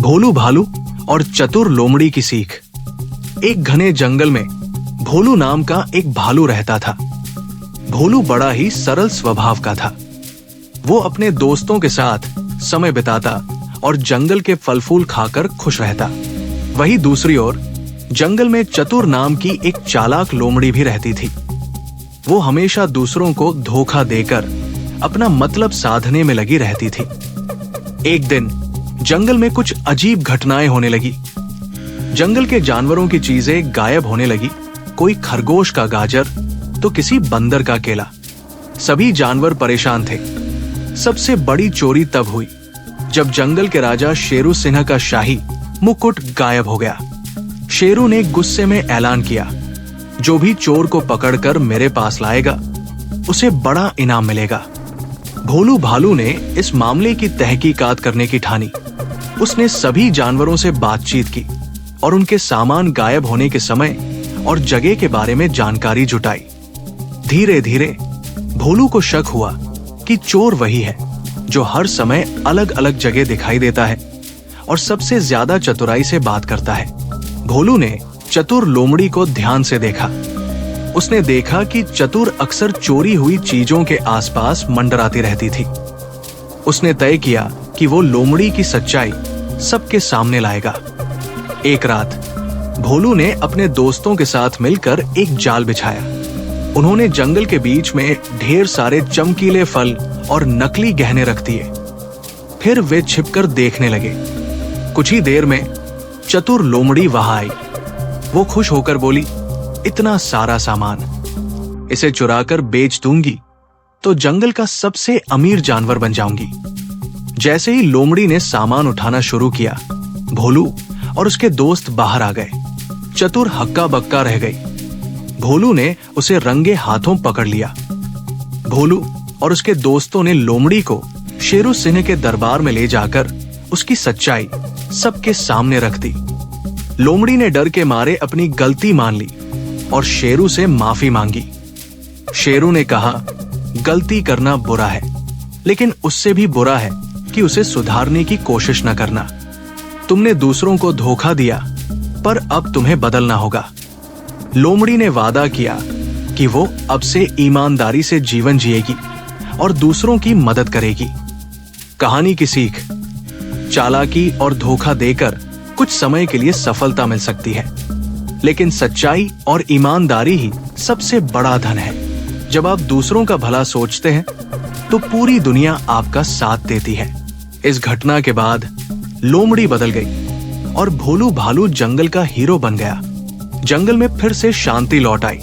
भोलू भालू और चतुर लोमड़ी की सीख। एक घने जंगल में भोलू नाम का एक भालू रहता था। भोलू बड़ा ही सरल स्वभाव का था। वो अपने दोस्तों के साथ समय बिताता और जंगल के फल फूल खाकर खुश रहता। वहीं दूसरी ओर जंगल में चतुर नाम की एक चालाक लोमड़ी भी रहती थी। वो हमेशा दूसरों को धोखा देकर अपना मतलब साधने में लगी रहती थी। एक दिन जंगल में कुछ अजीब घटनाएं होने लगी। जंगल के जानवरों की चीजें गायब होने लगी। कोई खरगोश का गाजर तो किसी बंदर का केला। सभी जानवर परेशान थे। सबसे बड़ी चोरी तब हुई जब जंगल के राजा शेरू सिन्हा का शाही मुकुट गायब हो गया। शेरू ने गुस्से में ऐलान किया, जो भी चोर को पकड़कर मेरे पास लाएगा उसे बड़ा इनाम मिलेगा। भोलू भालू ने इस मामले की तहकीकात करने की ठानी। उसने सभी जानवरों से बातचीत की और उनके सामान गायब होने के समय और जगह के बारे में जानकारी जुटाई। धीरे धीरे भोलू को शक हुआ कि चोर वही है जो हर समय अलग अलग जगह दिखाई देता है और सबसे ज्यादा चतुराई से बात करता है। भोलू ने चतुर लोमड़ी को ध्यान से देखा। उसने देखा कि चतुर अक्सर चोरी हुई चीजों के आसपास मंडराती रहती थी। उसने तय किया कि वो लोमड़ी की सच्चाई सबके सामने लाएगा। एक रात भोलू ने अपने दोस्तों के साथ मिलकर एक जाल बिछाया। उन्होंने जंगल के बीच में ढेर सारे चमकीले फल और नकली गहने रख दिए। फिर वे छिपकर देखने लगे। कुछ ही देर में चतुर लोमड़ी वहां आई। वो खुश होकर बोली, इतना सारा सामान, इसे चुराकर बेच दूंगी तो जंगल का सबसे अमीर जानवर बन जाऊंगी। जैसे ही लोमड़ी ने सामान उठाना शुरू किया, भोलू और उसके दोस्त बाहर आ गए। चतुर हक्का बक्का रह गई। भोलू ने उसे रंगे हाथों पकड़ लिया। भोलू और उसके दोस्तों ने लोमड़ी को शेरू सिन्हा के दरबार में ले जाकर उसकी सच्चाई सबके सामने रख दी। लोमड़ी ने डर के मारे अपनी गलती मान ली और शेरू से माफी मांगी। शेरू ने कहा, गलती करना बुरा है, लेकिन उससे भी बुरा है कि उसे सुधारने की कोशिश न करना। तुमने दूसरों को धोखा दिया, पर अब तुम्हें बदलना होगा। लोमड़ी ने वादा किया कि वो अब से ईमानदारी से जीवन जिएगी और दूसरों की मदद करेगी। कहानी की सीख, चालाकी और धोखा देकर कुछ समय के लिए सफलता मिल सकती है, लेकिन सच्चाई और ईमानदारी ही सबसे बड़ा धन है। जब आप दूसरों का भला सोचते हैं तो पूरी दुनिया आपका साथ देती है। इस घटना के बाद लोमड़ी बदल गई और भोलू भालू जंगल का हीरो बन गया। जंगल में फिर से शांति लौट आई।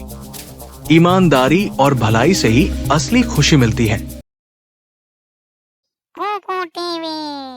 ईमानदारी और भलाई से ही असली खुशी मिलती है। Coco TV.